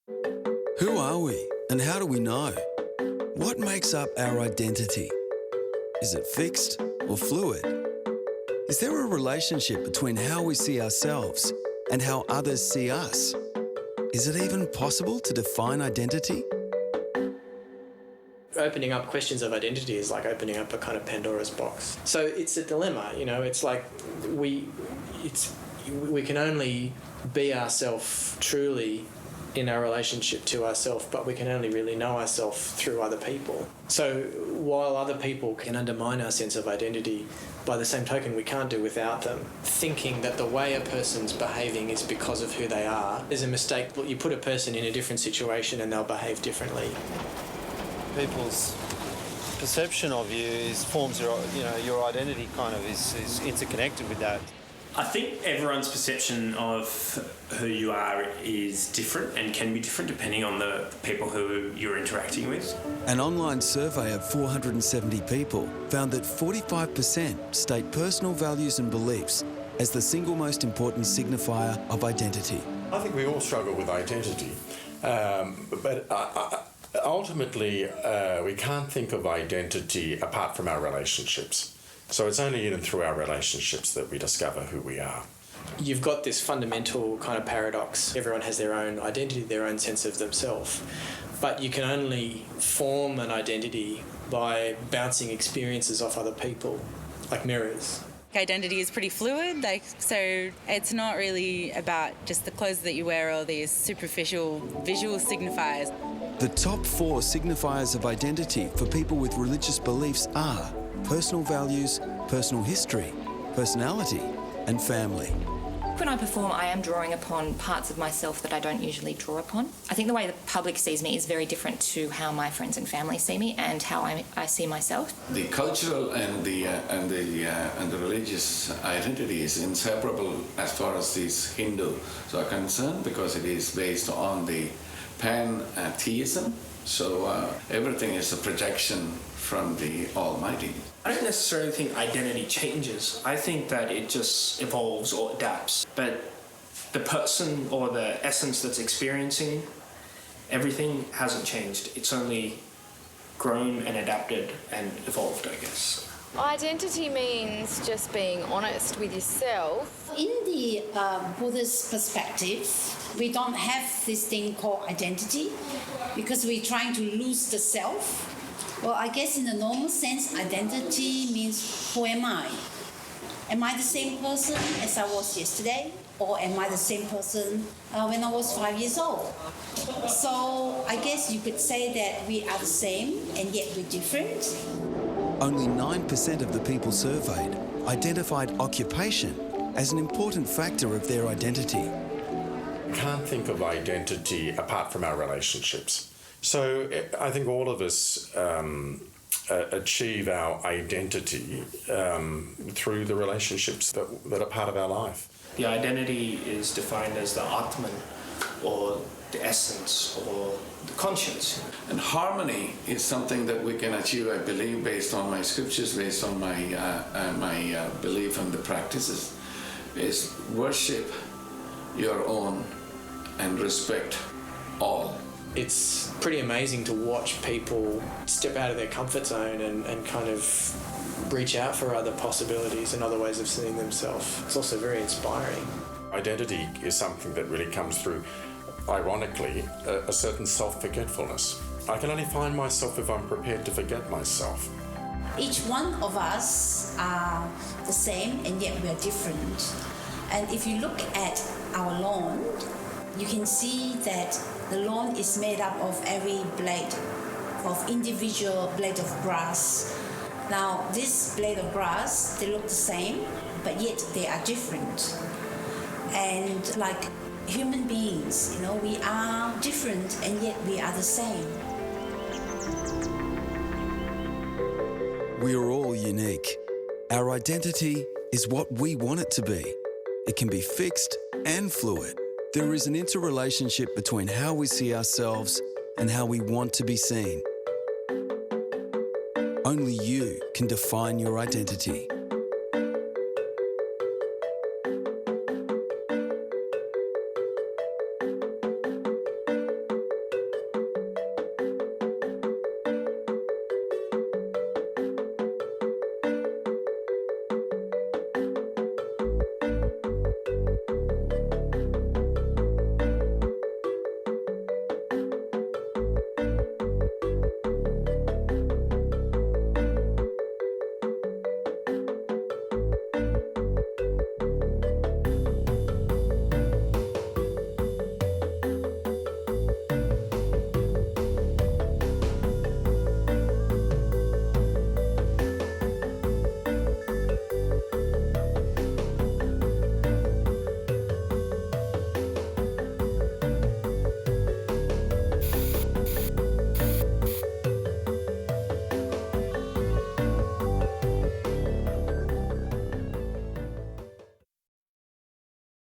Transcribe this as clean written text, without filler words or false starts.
Who are we and how do we know? What makes up our identity? Is it fixed or fluid? Is there a relationship between how we see ourselves and how others see us? Is it even possible to define identity? Opening up questions of identity is like opening up a kind of Pandora's box. So it's a dilemma, you know, it's like we can only be ourselves truly in our relationship to ourselves, but we can only really know ourselves through other people. So while other people can undermine our sense of identity, by the same token, we can't do without them. Thinking that the way a person's behaving is because of who they are is a mistake. You put a person in a different situation and they'll behave differently. People's perception of you forms your identity kind of is interconnected with that. I think everyone's perception of who you are is different and can be different depending on the people who you're interacting with. An online survey of 470 people found that 45% state personal values and beliefs as the single most important signifier of identity. I think we all struggle with identity, but ultimately we can't think of identity apart from our relationships. So it's only in and through our relationships that we discover who we are. You've got this fundamental kind of paradox. Everyone has their own identity, their own sense of themselves. But you can only form an identity by bouncing experiences off other people, like mirrors. Identity is pretty fluid, so it's not really about just the clothes that you wear or these superficial visual signifiers. The top 4 signifiers of identity for people with religious beliefs are personal values, personal history, personality, and family. When I perform, I am drawing upon parts of myself that I don't usually draw upon. I think the way the public sees me is very different to how my friends and family see me and how I see myself. The cultural and the religious identity is inseparable as far as these Hindus are concerned, because it is based on the pantheism. So everything is a projection from the Almighty. I don't necessarily think identity changes. I think that it just evolves or adapts. But the person or the essence that's experiencing everything hasn't changed. It's only grown and adapted and evolved, I guess. Identity means just being honest with yourself. In the Buddhist perspective, we don't have this thing called identity because we're trying to lose the self. Well, I guess in the normal sense, identity means who am I? Am I the same person as I was yesterday? Or am I the same person when I was 5 years old? So I guess you could say that we are the same and yet we're different. Only 9% of the people surveyed identified occupation as an important factor of their identity. We can't think of identity apart from our relationships. So I think all of us achieve our identity through the relationships that are part of our life. The identity is defined as the Atman, or the essence, or the conscience. And harmony is something that we can achieve, I believe, based on my scriptures, based on my belief in the practices, is worship your own and respect all. It's pretty amazing to watch people step out of their comfort zone and kind of reach out for other possibilities and other ways of seeing themselves. It's also very inspiring. Identity is something that really comes through, ironically, a certain self-forgetfulness. I can only find myself if I'm prepared to forget myself. Each one of us are the same and yet we are different. And if you look at our lawn, you can see that the lawn is made up of every blade, of individual blade of grass. Now, this blade of grass, they look the same, but yet they are different. And like human beings, we are different and yet we are the same. We are all unique. Our identity is what we want it to be. It can be fixed and fluid. There is an interrelationship between how we see ourselves and how we want to be seen. Only you can define your identity.